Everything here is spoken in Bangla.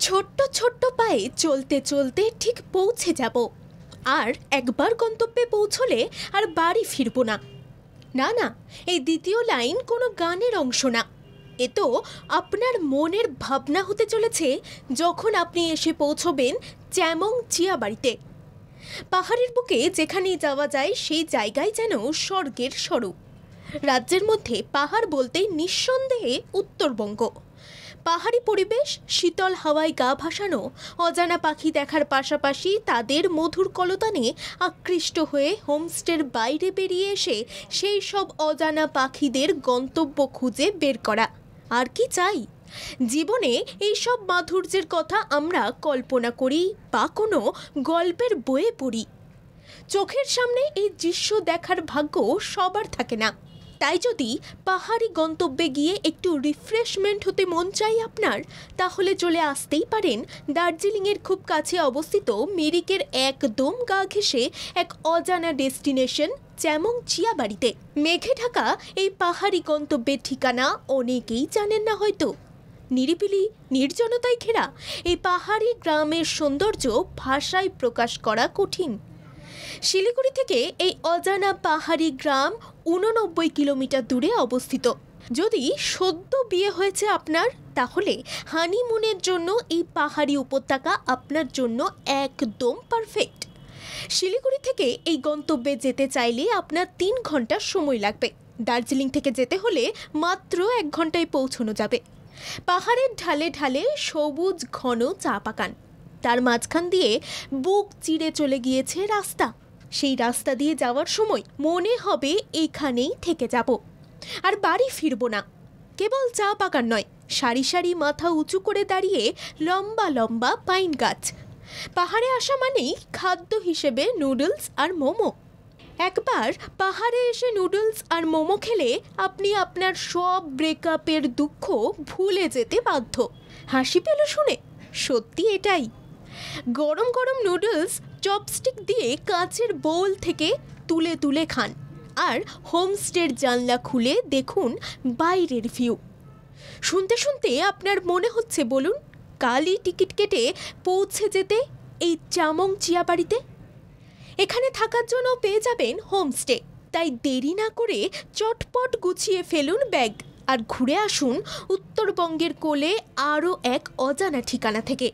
ছোট্ট ছোট্ট পায়ে চলতে চলতে ঠিক পৌঁছে যাব, আর একবার গন্তব্যে পৌঁছলে আর বাড়ি ফিরব না। না না, এই দ্বিতীয় লাইন কোনো গানের অংশ না, এ তো আপনার মনের ভাবনা হতে চলেছে যখন আপনি এসে পৌঁছবেন চ্যামং চিয়াবাড়িতে। পাহাড়ের বুকে যেখানেই যাওয়া যায় সেই জায়গায় যেন স্বর্গের স্বরূপ। রাজ্যের মধ্যে পাহাড় বলতে নিঃসন্দেহে উত্তরবঙ্গ। পাহাড়ি পরিবেশ, শীতল হাওয়ায় গা ভাসানো, অজানা পাখি দেখার পাশাপাশি তাদের মধুর কলতানে আকৃষ্ট হয়ে হোমস্টের বাইরে বেরিয়ে এসে সেই সব অজানা পাখিদের গন্তব্য খুঁজে বের করা। আর কি চাই? জীবনে এই সব মাধুর্যের কথা আমরা কল্পনা করি বা কোনো গল্পের বইয়ে পড়ি। চোখের সামনে এই দৃশ্য দেখার ভাগ্য সবার থাকে না। তাই যদি পাহাড়ি গন্তব্যে গিয়ে একটু রিফ্রেশমেন্ট হতে মন চাই আপনার, তাহলে চলে আসতেই পারেন দার্জিলিংয়ের খুব কাছে অবস্থিত মিরিকের একদম গা ঘেঁষে এক অজানা ডেস্টিনেশন চ্যামং চিয়াবাড়িতে। মেঘে ঢাকা এই পাহাড়ি গন্তব্যের ঠিকানা অনেকেই জানেন না হয়তো। নিরিবিলি নির্জনতায় ঘেরা এই পাহাড়ি গ্রামের সৌন্দর্য ভাষায় প্রকাশ করা কঠিন। শিলিগুড়ি থেকে এই অজানা পাহাড়ি গ্রাম 89 কিলোমিটার দূরে অবস্থিত। যদি সদ্য বিয়ে হয়েছে আপনার, তাহলে হানিমুনের জন্য এই পাহাড়ি উপত্যকা আপনার জন্য একদম পারফেক্ট। শিলিগুড়ি থেকে এই গন্তব্যে যেতে চাইলে আপনার 3 ঘন্টা সময় লাগবে। দার্জিলিং থেকে যেতে হলে মাত্র 1 ঘন্টায় পৌঁছানো যাবে। পাহাড়ের ঢালে ঢালে সবুজ ঘন চা বাগান, তার মাঝখান দিয়ে বুক চিরে চলে গিয়েছে রাস্তা। সেই রাস্তা দিয়ে যাওয়ার সময় মনে হবে এইখানেই থেকে যাব, আর বাড়ি ফিরব না। কেবল চা বাগান নয়, সারি সারি মাথা উঁচু করে দাঁড়িয়ে লম্বা লম্বা পাইন গাছ। পাহাড়ে আসা মানেই খাদ্য হিসেবে নুডলস আর মোমো। একবার পাহাড়ে এসে নুডলস আর মোমো খেলে আপনি আপনার সব ব্রেকআপের দুঃখ ভুলে যেতে বাধ্য। হাসি পেল শুনে? সত্যি এটাই। গরম গরম নুডলস চপস্টিক দিয়ে কাঁচের বোল থেকে তুলে তুলে খান, আর হোমস্টের জানলা খুলে দেখুন বাইরের ভিউ। শুনতে শুনতে আপনার মনে হচ্ছে বলুন, কালই টিকিট কেটে পৌঁছে যেতে এই চ্যামং চিয়াবাড়িতে। এখানে থাকার জন্য পেয়ে যাবেন হোমস্টে। তাই দেরি না করে চটপট গুছিয়ে ফেলুন ব্যাগ আর ঘুরে আসুন উত্তরবঙ্গের কোলে আরও এক অজানা ঠিকানা থেকে।